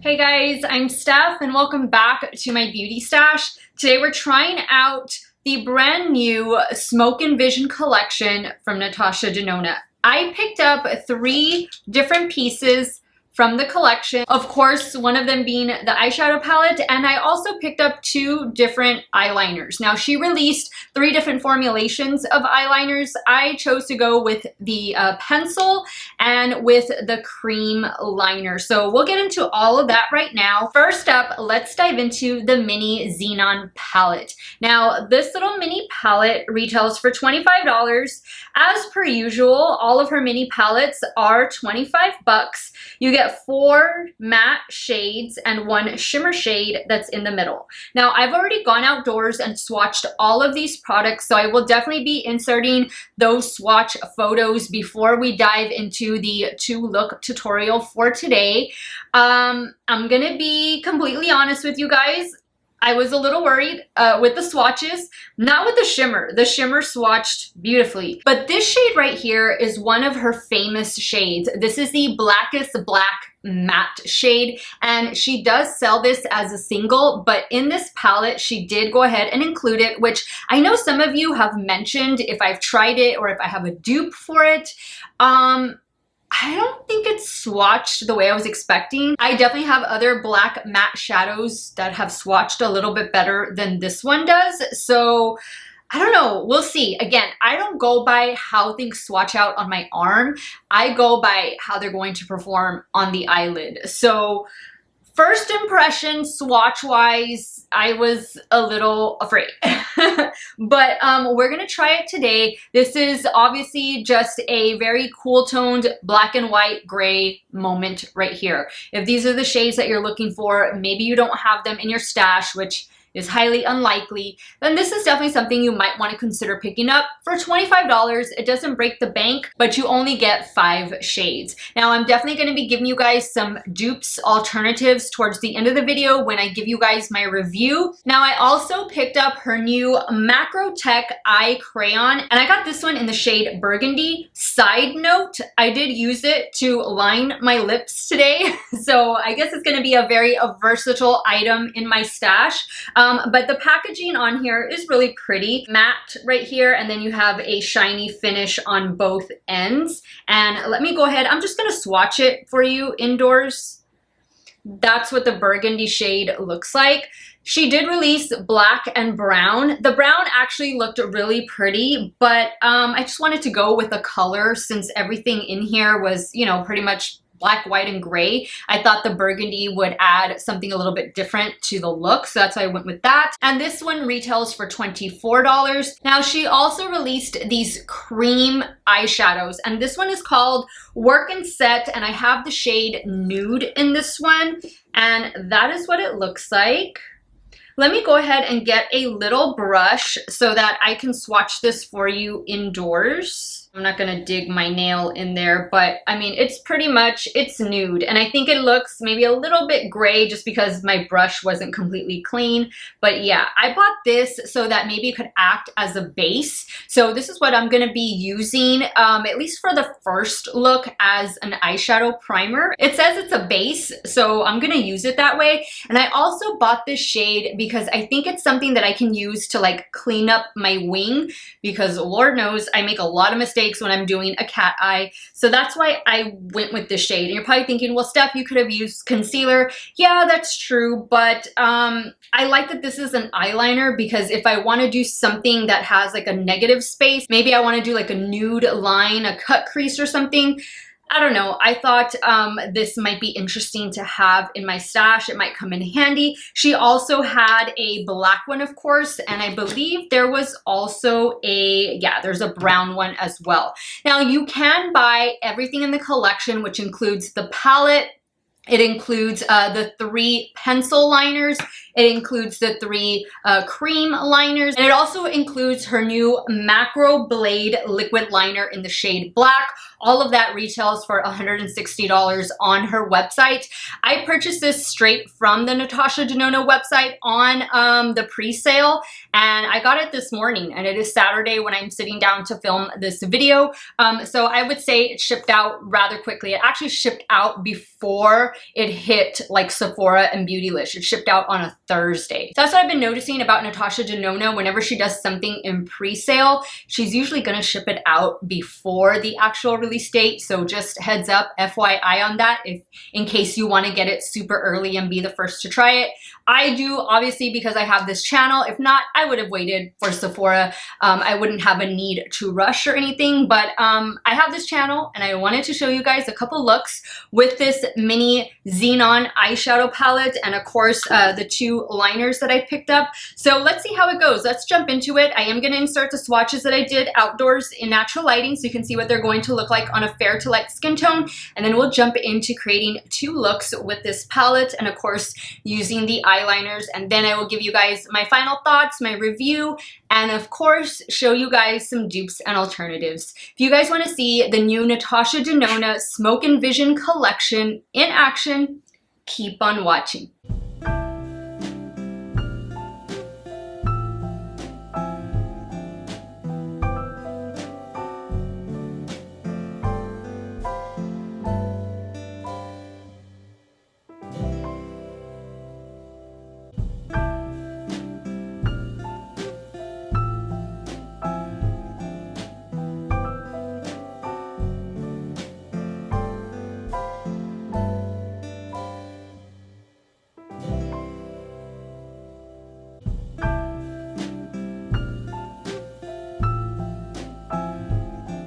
Hey guys, I'm Steff and welcome back to my beauty stash. Today we're trying out the brand new Smoke and Vision collection from Natasha Denona. I picked up 3 different pieces from the collection. Of course, one of them being the eyeshadow palette, and I also picked up 2 different eyeliners. Now, she released 3 different formulations of eyeliners. I chose to go with the pencil and with the cream liner. So we'll get into all of that right now. First up, let's dive into the mini Xenon palette. Now, this little mini palette retails for $25. As per usual, all of her mini palettes are 25 bucks. You get 4 matte shades and 1 shimmer shade that's in the middle. Now, I've already gone outdoors and swatched all of these products, so I will definitely be inserting those swatch photos before we dive into the 2-look tutorial for today. I'm gonna be completely honest with you guys. I was a little worried with the swatches, not with the shimmer. The shimmer swatched beautifully. But this shade right here is one of her famous shades. This is the Blackest Black matte shade, and she does sell this as a single, but in this palette, she did go ahead and include it, which I know some of you have mentioned if I've tried it or if I have a dupe for it. I don't think it's swatched the way I was expecting. I definitely have other black matte shadows that have swatched a little bit better than this one does. So I don't know, we'll see. Again, I don't go by how things swatch out on my arm. I go by how they're going to perform on the eyelid. So first impression, swatch-wise, I was a little afraid. But we're gonna try it today. This is obviously just a very cool-toned black and white gray moment right here. If these are the shades that you're looking for, maybe you don't have them in your stash, which is highly unlikely, then this is definitely something you might want to consider picking up. For $25, it doesn't break the bank, but you only get 5 shades. Now, I'm definitely going to be giving you guys some dupes alternatives towards the end of the video when I give you guys my review. Now, I also picked up her new Macro Tech Eye Crayon, and I got this one in the shade Burgundy. Side note, I did use it to line my lips today, so I guess it's going to be a very versatile item in my stash. But the packaging on here is really pretty. Matte right here, and then you have a shiny finish on both ends. And let me go ahead, I'm just gonna swatch it for you indoors. That's what the burgundy shade looks like. She did release black and brown. The brown actually looked really pretty, but I just wanted to go with the color since everything in here was, you know, pretty much black, white, and gray. I thought the burgundy would add something a little bit different to the look, so that's why I went with that. And this one retails for $24. Now, she also released these cream eyeshadows, and this one is called Work and Set, and I have the shade Nude in this one, and that is what it looks like. Let me go ahead and get a little brush so that I can swatch this for you indoors. I'm not gonna dig my nail in there, but I mean, it's pretty much, it's nude. And I think it looks maybe a little bit gray just because my brush wasn't completely clean. But yeah, I bought this so that maybe it could act as a base. So this is what I'm gonna be using, at least for the first look, as an eyeshadow primer. It says it's a base, so I'm gonna use it that way. And I also bought this shade because I think it's something that I can use to like clean up my wing, because Lord knows I make a lot of mistakes when I'm doing a cat eye. So that's why I went with this shade. And you're probably thinking, well, Steph, you could have used concealer. Yeah, that's true. But I like that this is an eyeliner, because if I want to do something that has like a negative space, maybe I want to do like a nude line, a cut crease or something. I don't know. I thought this might be interesting to have in my stash. It might come in handy. She also had a black one, of course, and I believe there was also there's a brown one as well. Now, you can buy everything in the collection, which includes the palette. It includes the 3 pencil liners. It includes the 3 cream liners. And it also includes her new Macro Blade liquid liner in the shade black. All of that retails for $160 on her website. I purchased this straight from the Natasha Denona website on the pre-sale, and I got it this morning, and it is Saturday when I'm sitting down to film this video. So I would say it shipped out rather quickly. It actually shipped out before it hit like Sephora and Beautylish. It shipped out on a Thursday. So that's what I've been noticing about Natasha Denona. Whenever she does something in pre-sale, she's usually gonna ship it out before the actual release date. So just heads up, FYI on that, if in case you want to get it super early and be the first to try it. I do, obviously, because I have this channel. If not, I would have waited for Sephora. I wouldn't have a need to rush or anything, but I have this channel and I wanted to show you guys a couple looks with this mini Xenon eyeshadow palette and of course the two liners that I picked up. So let's see how it goes. Let's jump into it. I am going to insert the swatches that I did outdoors in natural lighting so you can see what they're going to look like on a fair to light skin tone, and then we'll jump into creating two looks with this palette and of course using the eyeliners, and then I will give you guys my final thoughts, my review, and of course show you guys some dupes and alternatives. If you guys want to see the new Natasha Denona Smoke and Vision collection in action, keep on watching.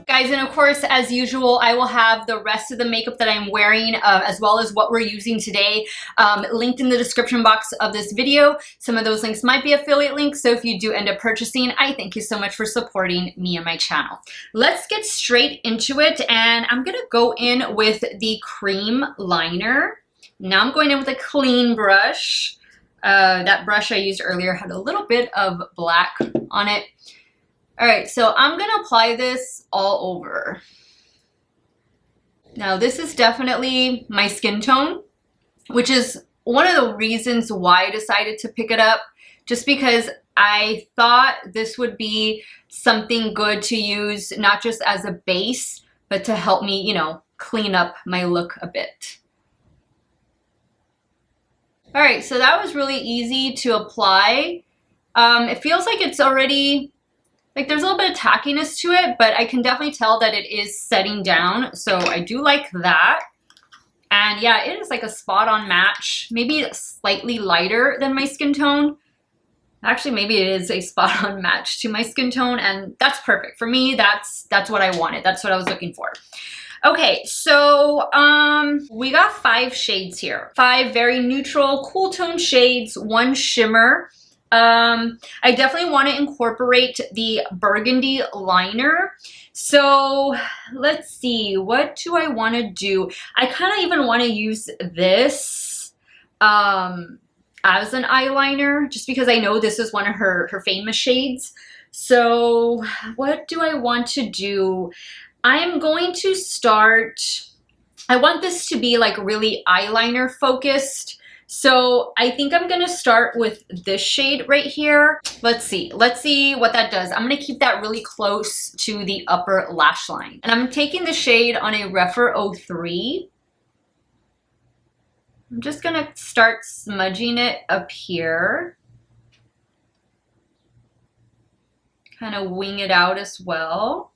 Guys, and of course, as usual, I will have the rest of the makeup that I'm wearing as well as what we're using today linked in the description box of this video. Some of those links might be affiliate links, so if you do end up purchasing, I thank you so much for supporting me and my channel. Let's get straight into it, and I'm gonna go in with the cream liner. Now I'm going in with a clean brush. That brush I used earlier had a little bit of black on it. All right, so I'm gonna apply this all over. Now this is definitely my skin tone, which is one of the reasons why I decided to pick it up, just because I thought this would be something good to use, not just as a base, but to help me, you know, clean up my look a bit. All right, so that was really easy to apply. It feels like it's already, like there's a little bit of tackiness to it, but I can definitely tell that it is setting down. So I do like that. And yeah, it is like a spot on match, maybe slightly lighter than my skin tone. Actually, maybe it is a spot on match to my skin tone, and that's perfect. For me, that's what I wanted. That's what I was looking for. Okay, so we got 5 shades here. 5 very neutral, cool tone shades, 1 shimmer. I definitely want to incorporate the Burgundy liner. So let's see, what do I want to do? I kind of even want to use this as an eyeliner, just because I know this is one of her famous shades. So what do I want to do? I'm going to start, I want this to be like really eyeliner focused. So I think I'm gonna start with this shade right here. Let's see what that does. I'm gonna keep that really close to the upper lash line. And I'm taking the shade on a Rephr 03. I'm just gonna start smudging it up here. Kind of wing it out as well.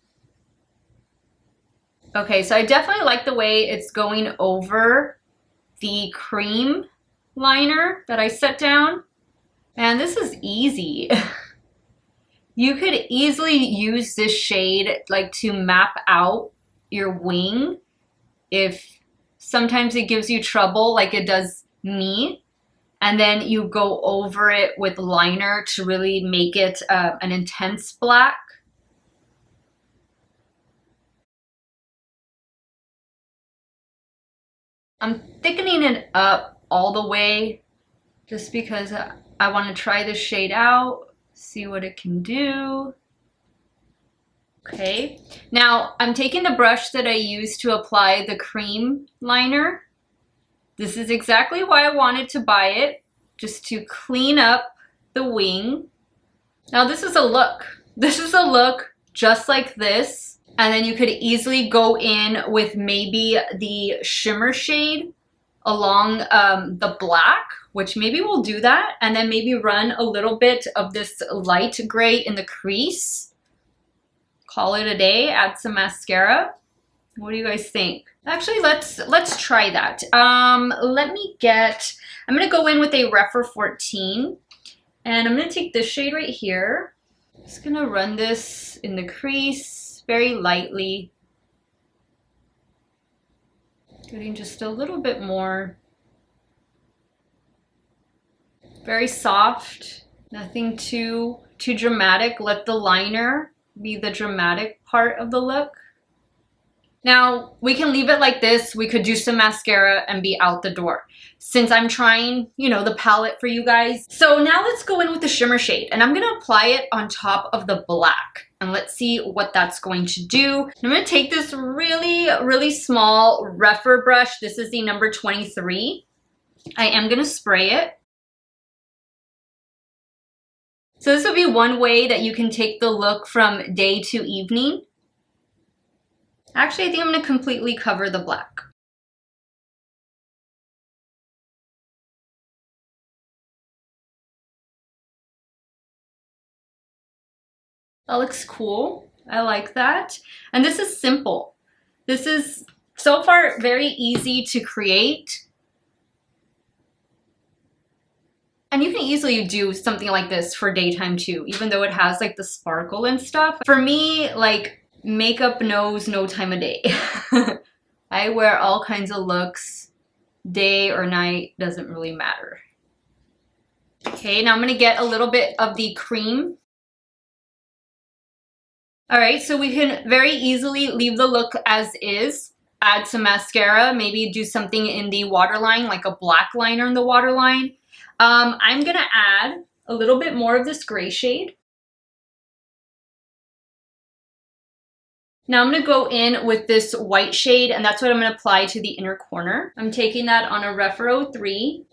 Okay, so I definitely like the way it's going over the cream liner that I set down. And this is easy. You could easily use this shade like to map out your wing if sometimes it gives you trouble like it does me, and then you go over it with liner to really make it an intense black. I'm thickening it up all the way just because I want to try this shade out, see what it can do. Okay, now I'm taking the brush that I used to apply the cream liner. This is exactly why I wanted to buy it, just to clean up the wing. Now this is a look. This is a look just like this. And then you could easily go in with maybe the shimmer shade along the black, which maybe we'll do that, and then maybe run a little bit of this light gray in the crease. Call it a day, add some mascara. What do you guys think? Actually, let's try that. I'm gonna go in with a Rephr 14, and I'm gonna take this shade right here. Just gonna run this in the crease very lightly. Getting just a little bit more. Very soft, nothing too dramatic. Let the liner be the dramatic part of the look. Now, we can leave it like this. We could do some mascara and be out the door. Since I'm trying, you know, the palette for you guys. So now let's go in with the shimmer shade, and I'm gonna apply it on top of the black. And let's see what that's going to do. I'm gonna take this really, really small Rephr brush. This is the number 23. I am gonna spray it. So this would be one way that you can take the look from day to evening. Actually, I think I'm gonna completely cover the black. That looks cool. I like that. And this is simple. This is so far very easy to create. And you can easily do something like this for daytime too, even though it has like the sparkle and stuff. For me, like, makeup knows no time of day. I wear all kinds of looks, day or night, doesn't really matter. Okay, now I'm gonna get a little bit of the cream. All right, so we can very easily leave the look as is. Add some mascara, maybe do something in the waterline, like a black liner in the waterline. I'm gonna add a little bit more of this gray shade. Now I'm gonna go in with this white shade, and that's what I'm gonna apply to the inner corner. I'm taking that on a Rephr 03.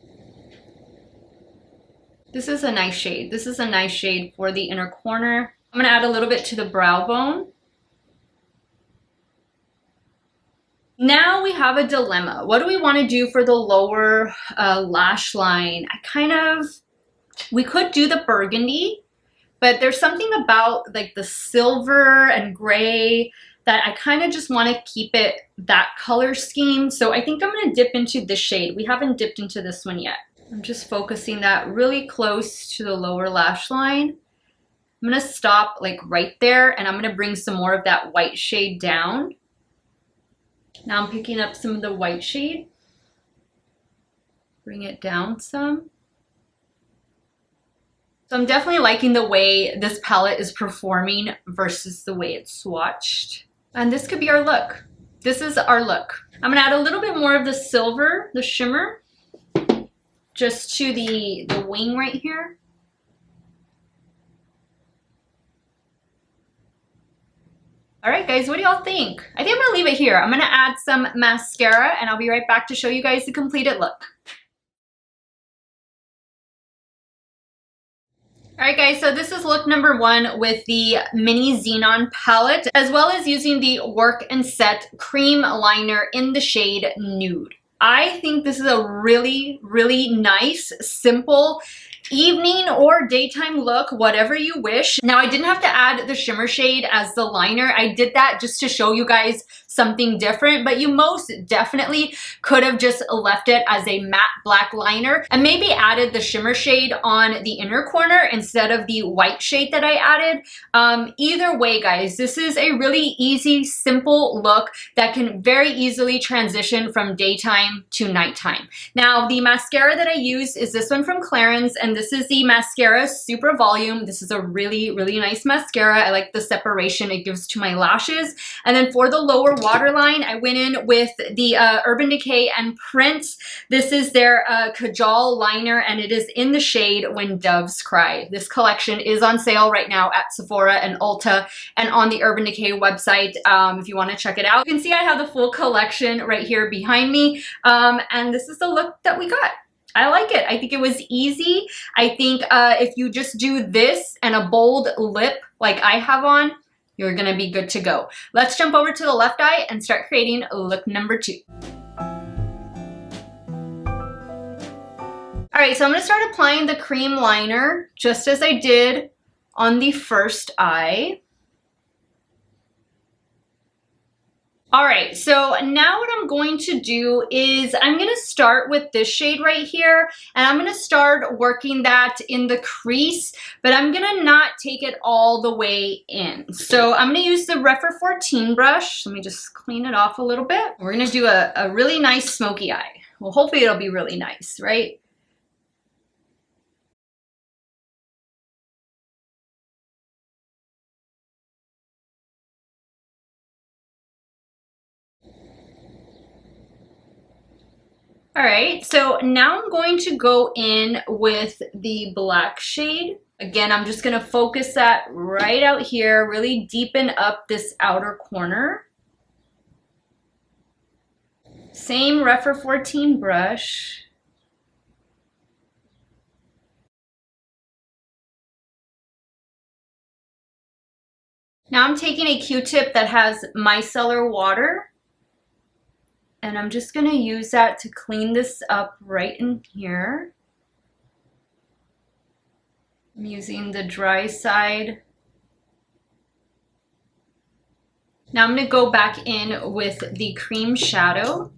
This is a nice shade. This is a nice shade for the inner corner. I'm gonna add a little bit to the brow bone. Now we have a dilemma. What do we wanna do for the lower lash line? We could do the burgundy, but there's something about like the silver and gray that I kind of just want to keep it that color scheme. So I think I'm going to dip into this shade. We haven't dipped into this one yet. I'm just focusing that really close to the lower lash line. I'm going to stop like right there, and I'm going to bring some more of that white shade down. Now I'm picking up some of the white shade. Bring it down some. So I'm definitely liking the way this palette is performing versus the way it's swatched. And this could be our look. This is our look. I'm gonna add a little bit more of the silver, the shimmer, just to the wing right here. All right, guys, what do y'all think? I think I'm gonna leave it here. I'm gonna add some mascara, and I'll be right back to show you guys the completed look. All right, guys, so this is look number 1 with the mini Xenon palette, as well as using the Work and Set cream liner in the shade Nude. I think this is a really, really nice, simple evening or daytime look, whatever you wish. Now, I didn't have to add the shimmer shade as the liner. I did that just to show you guys something different, but you most definitely could have just left it as a matte black liner and maybe added the shimmer shade on the inner corner instead of the white shade that I added. Either way, guys, this is a really easy, simple look that can very easily transition from daytime to nighttime. Now, the mascara that I use is this one from Clarins, and this is the Mascara Supra Volume. This is a really, really nice mascara. I like the separation it gives to my lashes. And then for the lower waterline, I went in with the Urban Decay and Prince. This is their Kajal liner, and it is in the shade When Doves Cry. This collection is on sale right now at Sephora and Ulta and on the Urban Decay website if you want to check it out. You can see I have the full collection right here behind me, and this is the look that we got. I like it. I think it was easy. I think if you just do this and a bold lip like I have on, you're gonna be good to go. Let's jump over to the left eye and start creating look number 2. All right, so I'm gonna start applying the cream liner just as I did on the first eye. All right, so now what I'm going to do is I'm gonna start with this shade right here, and I'm gonna start working that in the crease, but I'm gonna not take it all the way in. So I'm gonna use the Rephr 14 brush. Let me just clean it off a little bit. We're gonna do a really nice smoky eye. Well, hopefully it'll be really nice, right? All right, so now I'm going to go in with the black shade. Again, I'm just gonna focus that right out here, really deepen up this outer corner. Same Rephr 14 brush. Now I'm taking a Q-tip that has micellar water, and I'm just gonna use that to clean this up right in here. I'm using the dry side. Now I'm gonna go back in with the cream shadow.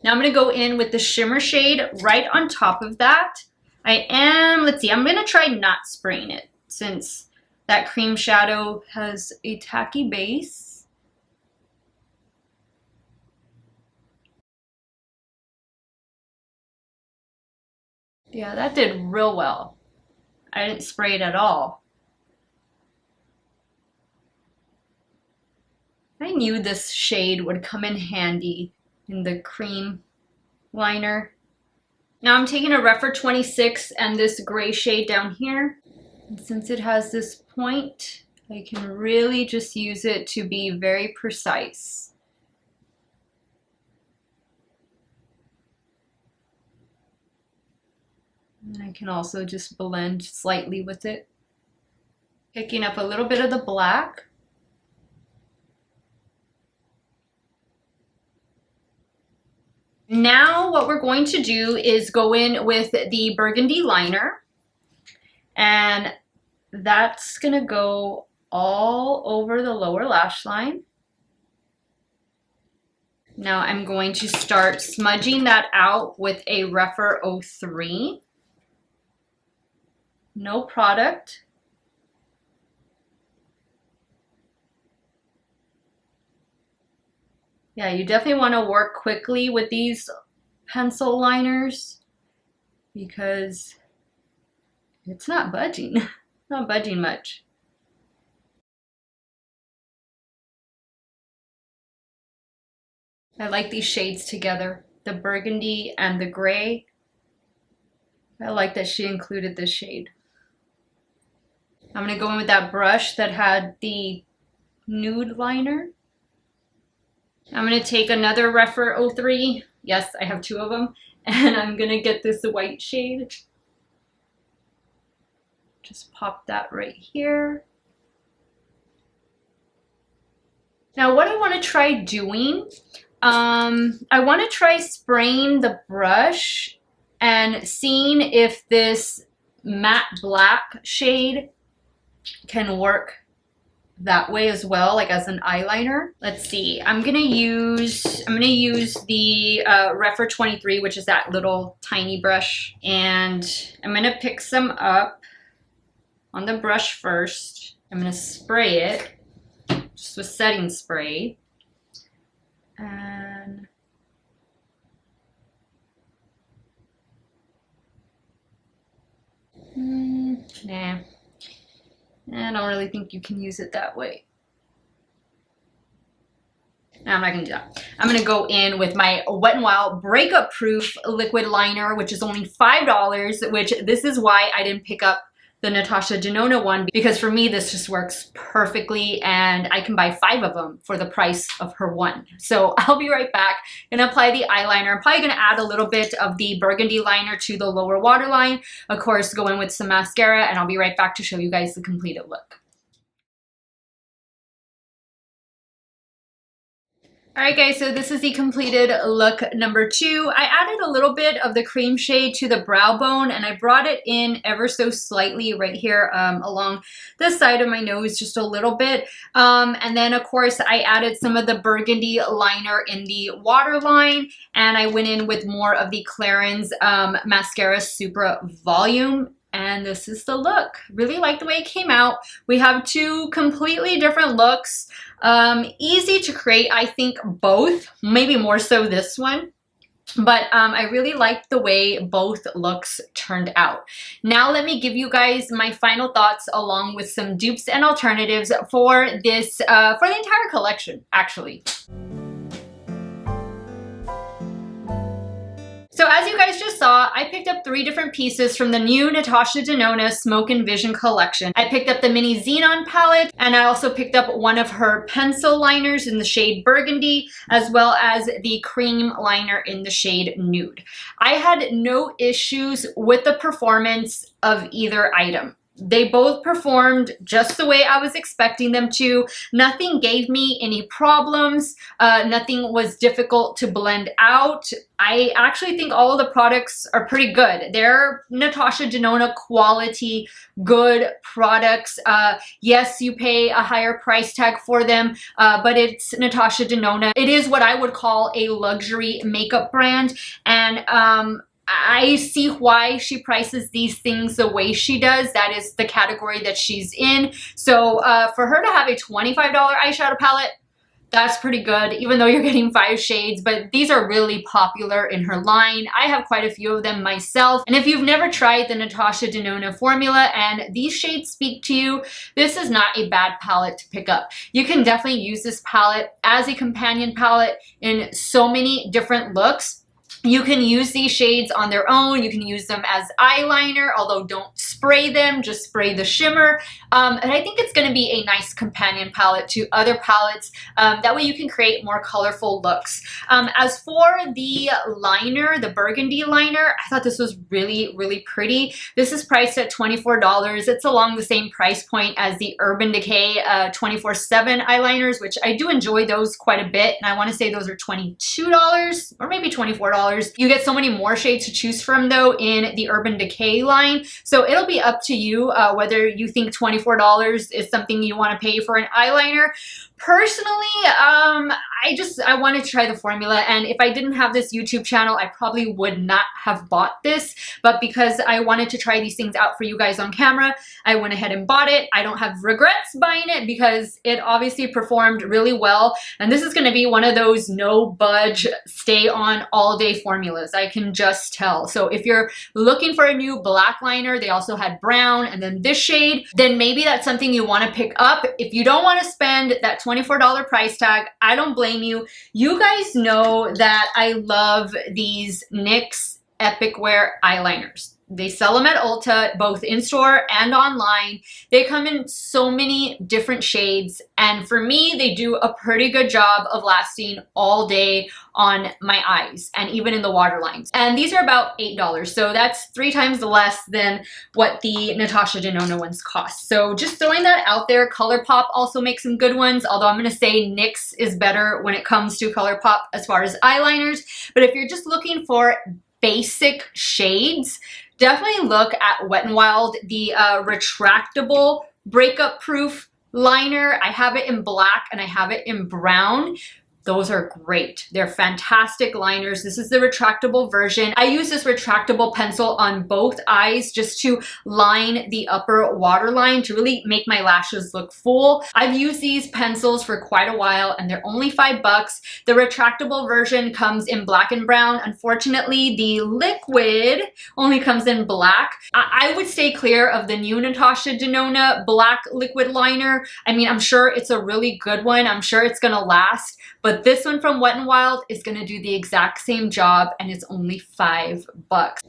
Now I'm gonna go in with the shimmer shade right on top of that. Let's see, I'm gonna try not spraying it since that cream shadow has a tacky base. Yeah, that did real well. I didn't spray it at all. I knew this shade would come in handy in the cream liner. Now I'm taking a Rephr 26 and this gray shade down here. And since it has this point, I can really just use it to be very precise. And I can also just blend slightly with it. Picking up a little bit of the black. Now what we're going to do is go in with the Burgundy liner, and that's gonna go all over the lower lash line. Now I'm going to start smudging that out with a Rephr 03. No product. Yeah, you definitely want to work quickly with these pencil liners because it's not budging, not budging much. I like these shades together, the burgundy and the gray. I like that she included this shade. I'm gonna go in with that brush that had the nude liner. I'm gonna take another Rephr 03. Yes, I have two of them. And I'm gonna get this white shade. Just pop that right here. Now what I wanna try doing, I wanna try spraying the brush and seeing if this matte black shade can work that way as well, like as an eyeliner. Let's see, I'm gonna use the Rephr 23, which is that little tiny brush, and I'm gonna pick some up on the brush first. I'm gonna spray it just with setting spray, and nah, I don't really think you can use it that way. No, I'm not gonna do that. I'm gonna go in with my Wet n Wild Breakup Proof liquid liner, which is only $5, which this is why I didn't pick up the Natasha Denona one, because for me this just works perfectly and I can buy 5 of them for the price of her one. So I'll be right back. Gonna apply the eyeliner. I'm probably gonna add a little bit of the burgundy liner to the lower waterline. Of course, go in with some mascara, and I'll be right back to show you guys the completed look. Alright guys, so this is the completed look number 2. I added a little bit of the cream shade to the brow bone and I brought it in ever so slightly right here along the side of my nose just a little bit. And then of course I added some of the burgundy liner in the waterline and I went in with more of the Clarins Mascara Supra Volume. And this is the look. Really like the way it came out. We have 2 completely different looks. Easy to create, I think both, maybe more so this one. But I really liked the way both looks turned out. Now let me give you guys my final thoughts along with some dupes and alternatives for this, for the entire collection, actually. So as you guys just saw, I picked up 3 different pieces from the new Natasha Denona Smoke and Vision collection. I picked up the mini Xenon palette, and I also picked up one of her pencil liners in the shade Burgundy, as well as the cream liner in the shade Nude. I had no issues with the performance of either item. They both performed just the way I was expecting them to. Nothing gave me any problems. Nothing was difficult to blend out. I actually think all of the products are pretty good. They're Natasha Denona quality, good products. Yes, you pay a higher price tag for them, but it's Natasha Denona. It is what I would call a luxury makeup brand, and I see why she prices these things the way she does. That is the category that she's in. So for her to have a $25 eyeshadow palette, that's pretty good, even though you're getting 5 shades, but these are really popular in her line. I have quite a few of them myself. And if you've never tried the Natasha Denona formula and these shades speak to you, this is not a bad palette to pick up. You can definitely use this palette as a companion palette in so many different looks. You can use these shades on their own. You can use them as eyeliner, although don't spray them, just spray the shimmer. And I think it's going to be a nice companion palette to other palettes. That way you can create more colorful looks. As for the liner, the burgundy liner, I thought this was really, really pretty. This is priced at $24. It's along the same price point as the Urban Decay 24/7 eyeliners, which I do enjoy those quite a bit. And I want to say those are $22 or maybe $24. You get so many more shades to choose from though in the Urban Decay line. So it'll be up to you whether you think $24 is something you want to pay for an eyeliner. Personally, I wanted to try the formula, and if I didn't have this YouTube channel, I probably would not have bought this, but because I wanted to try these things out for you guys on camera, I went ahead and bought it. I don't have regrets buying it because it obviously performed really well, and this is going to be one of those no budge, stay on all day formulas. I can just tell. So if you're looking for a new black liner, they also had brown and then this shade, then maybe that's something you want to pick up. If you don't want to spend that $24 price tag, I don't blame you. You guys know that I love these NYX Epic Wear eyeliners. They sell them at Ulta, both in-store and online. They come in so many different shades, and for me, they do a pretty good job of lasting all day on my eyes and even in the waterlines. And these are about $8, so that's 3 times less than what the Natasha Denona ones cost. So just throwing that out there. ColourPop also makes some good ones, although I'm gonna say NYX is better when it comes to ColourPop as far as eyeliners. But if you're just looking for basic shades, definitely look at Wet n Wild, the retractable breakup proof liner. I have it in black and I have it in brown. Those are great. They're fantastic liners. This is the retractable version. I use this retractable pencil on both eyes just to line the upper waterline to really make my lashes look full. I've used these pencils for quite a while and they're only $5. The retractable version comes in black and brown. Unfortunately, the liquid only comes in black. I would stay clear of the new Natasha Denona black liquid liner. I mean, I'm sure it's a really good one. I'm sure it's gonna last, but this one from Wet n Wild is gonna do the exact same job and it's only $5.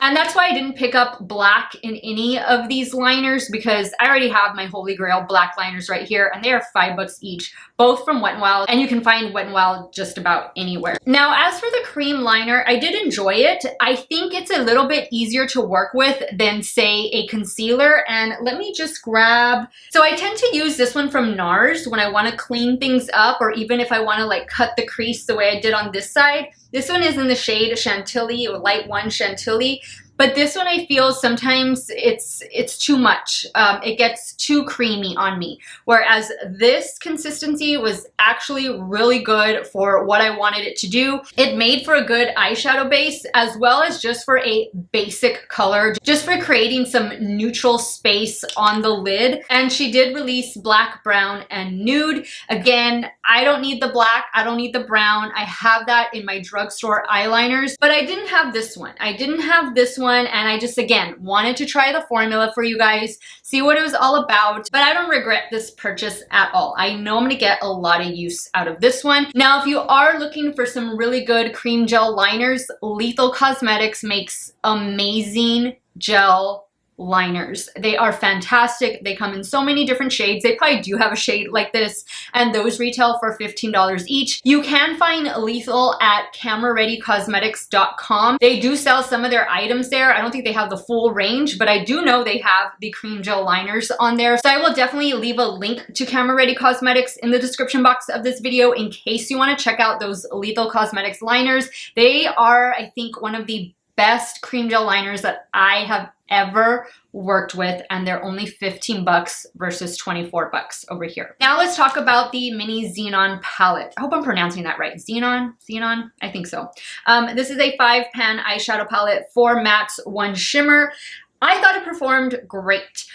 And that's why I didn't pick up black in any of these liners, because I already have my Holy Grail black liners right here and they are $5 each, both from Wet n Wild, and you can find Wet n Wild just about anywhere. Now, as for the cream liner, I did enjoy it. I think it's a little bit easier to work with than, say, a concealer, and let me just grab, so I tend to use this one from NARS when I wanna clean things up, or even if I wanna like cut the crease the way I did on this side. This one is in the shade Chantilly, or Light 1 Chantilly. But this one I feel sometimes it's too much. It gets too creamy on me. Whereas this consistency was actually really good for what I wanted it to do. It made for a good eyeshadow base, as well as just for a basic color, just for creating some neutral space on the lid. And she did release black, brown, and nude. Again, I don't need the black, I don't need the brown. I have that in my drugstore eyeliners, but I didn't have this one. I didn't have this one. And I just, again, wanted to try the formula for you guys, see what it was all about, but I don't regret this purchase at all. I know I'm gonna get a lot of use out of this one. Now, if you are looking for some really good cream gel liners, Lethal Cosmetics makes amazing gel liners. They are fantastic. They come in so many different shades. They probably do have a shade like this, and those retail for $15 each. You can find Lethal at camerareadycosmetics.com. They do sell some of their items there. I don't think they have the full range, but I do know they have the cream gel liners on there. So I will definitely leave a link to Camera Ready Cosmetics in the description box of this video in case you want to check out those Lethal Cosmetics liners. They are, I think, one of the best cream gel liners that I have ever worked with, and they're only 15 bucks versus 24 bucks over here. Now let's talk about the mini Xenon palette. I hope I'm pronouncing that right. Xenon? I think so. This is a 5-pan eyeshadow palette, 4 mattes, 1 shimmer. I thought it performed great.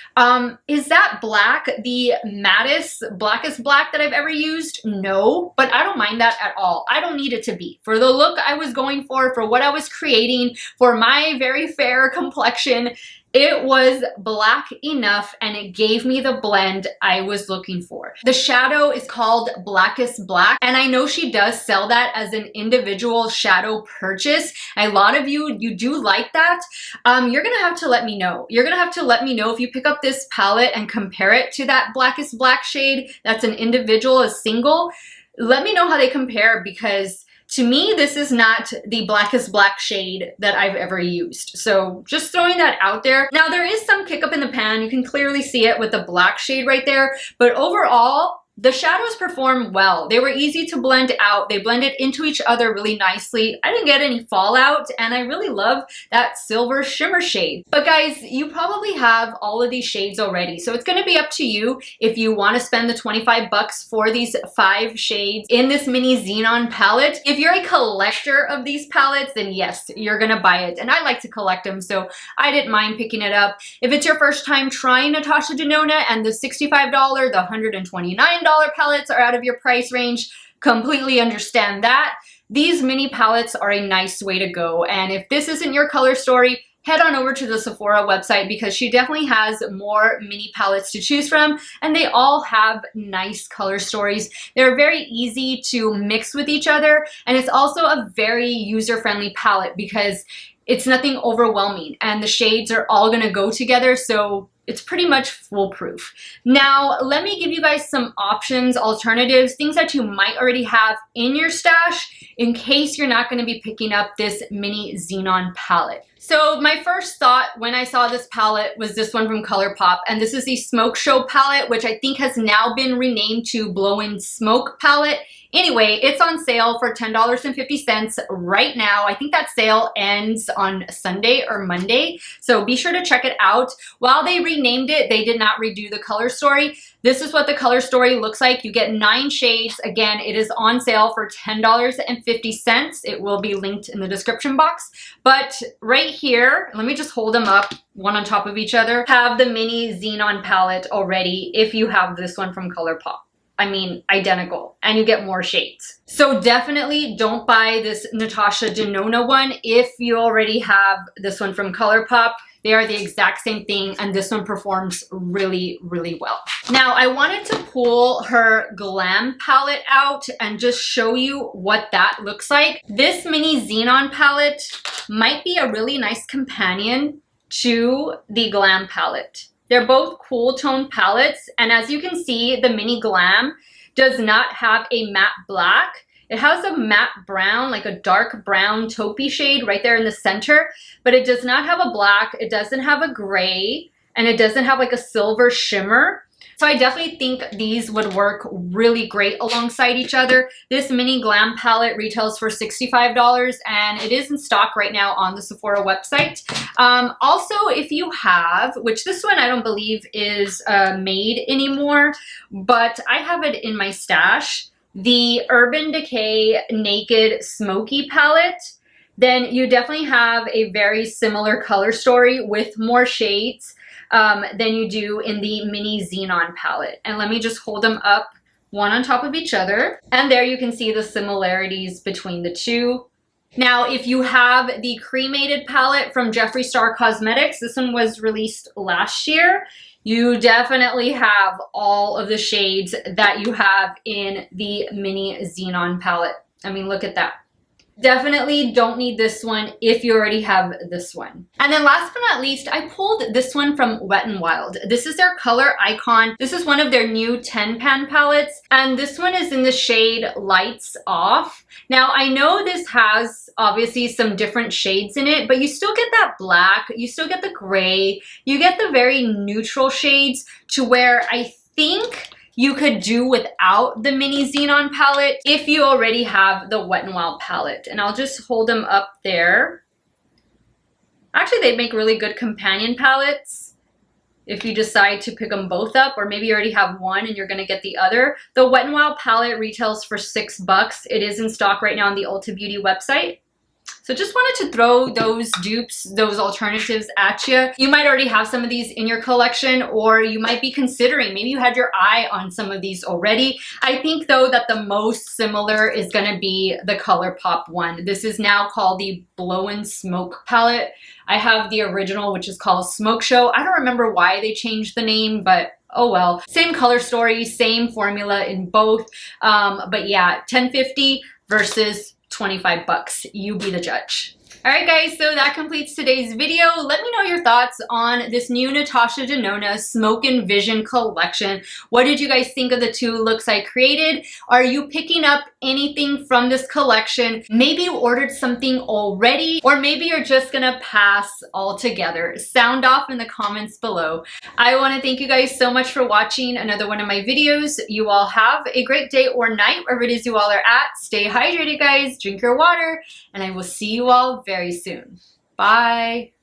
Is that black the mattest, blackest black that I've ever used? No, but I don't mind that at all. I don't need it to be. For the look I was going for what I was creating, for my very fair complexion, it was black enough and it gave me the blend I was looking for. The shadow is called Blackest Black, and I know she does sell that as an individual shadow purchase. A lot of you do like that. You're gonna have to let me know. You're gonna have to let me know if you pick up this palette and compare it to that Blackest Black shade that's an individual, a single. Let me know how they compare, because to me, this is not the Blackest Black shade that I've ever used. So just throwing that out there. Now, there is some kick up in the pan. You can clearly see it with the black shade right there. But overall, the shadows perform well. They were easy to blend out. They blended into each other really nicely. I didn't get any fallout, and I really love that silver shimmer shade. But guys, you probably have all of these shades already, so it's gonna be up to you if you wanna spend the 25 bucks for these 5 shades in this mini Xenon palette. If you're a collector of these palettes, then yes, you're gonna buy it. And I like to collect them, so I didn't mind picking it up. If it's your first time trying Natasha Denona and the $65, the $129 palettes are out of your price range, completely understand that. These mini palettes are a nice way to go. And if this isn't your color story, head on over to the Sephora website, because she definitely has more mini palettes to choose from, and they all have nice color stories. They're very easy to mix with each other, and it's also a very user-friendly palette because it's nothing overwhelming and the shades are all gonna go together, so it's pretty much foolproof. Now, let me give you guys some options, alternatives, things that you might already have in your stash in case you're not gonna be picking up this mini Xenon palette. So my first thought when I saw this palette was this one from ColourPop, and this is the Smoke Show palette, which I think has now been renamed to Blow in Smoke palette. Anyway, it's on sale for $10.50 right now. I think that sale ends on Sunday or Monday, so be sure to check it out. While they renamed it, they did not redo the color story. This is what the color story looks like. You get 9 shades. Again, it is on sale for $10.50. It will be linked in the description box. But right here, let me just hold them up one on top of each other, have the mini Xenon palette already if you have this one from ColourPop. I mean, identical, and you get more shades. So definitely don't buy this Natasha Denona one if you already have this one from ColourPop. They are the exact same thing, and this one performs really, really well. Now, I wanted to pull her Glam palette out and just show you what that looks like. This mini Xenon palette might be a really nice companion to the Glam palette. They're both cool tone palettes, and as you can see, the mini Glam does not have a matte black. It has a matte brown, like a dark brown taupey shade right there in the center, but it does not have a black, it doesn't have a gray, and it doesn't have like a silver shimmer. So I definitely think these would work really great alongside each other. This mini glam palette retails for $65 and it is in stock right now on the Sephora website. Also, if you have, which this one I don't believe is made anymore, but I have it in my stash, the Urban Decay Naked Smoky palette, then you definitely have a very similar color story with more shades than you do in the mini Xenon palette. And let me just hold them up one on top of each other. And there you can see the similarities between the two. Now, if you have the cremated palette from Jeffree Star Cosmetics, this one was released last year, you definitely have all of the shades that you have in the mini Xenon palette. I mean, look at that. Definitely don't need this one if you already have this one. And then last but not least, I pulled this one from Wet n Wild. This is their Color Icon. This is one of their new 10-pan palettes, and this one is in the shade Lights Off. Now, I know this has obviously some different shades in it, but you still get that black, you still get the gray, you get the very neutral shades to where I think you could do without the mini Xenon palette if you already have the Wet n Wild palette. And I'll just hold them up there. Actually, they make really good companion palettes if you decide to pick them both up, or maybe you already have one and you're gonna get the other. The Wet n Wild palette retails for $6. It is in stock right now on the Ulta Beauty website. So just wanted to throw those dupes, those alternatives at you. You might already have some of these in your collection, or you might be considering, maybe you had your eye on some of these already. I think though that the most similar is gonna be the ColourPop one. This is now called the Blowin' Smoke palette. I have the original, which is called Smoke Show. I don't remember why they changed the name, but oh well. Same color story, same formula in both. But yeah, $10.50 versus $25. You be the judge. All right, guys, so that completes today's video. Let me know your thoughts on this new Natasha Denona Smoke and Vision collection. What did you guys think of the two looks I created? Are you picking up anything from this collection? Maybe you ordered something already, or maybe you're just gonna pass altogether. Sound off in the comments below. I wanna thank you guys so much for watching another one of my videos. You all have a great day or night, wherever it is you all are at. Stay hydrated, guys. Drink your water, and I will see you all very soon. Bye.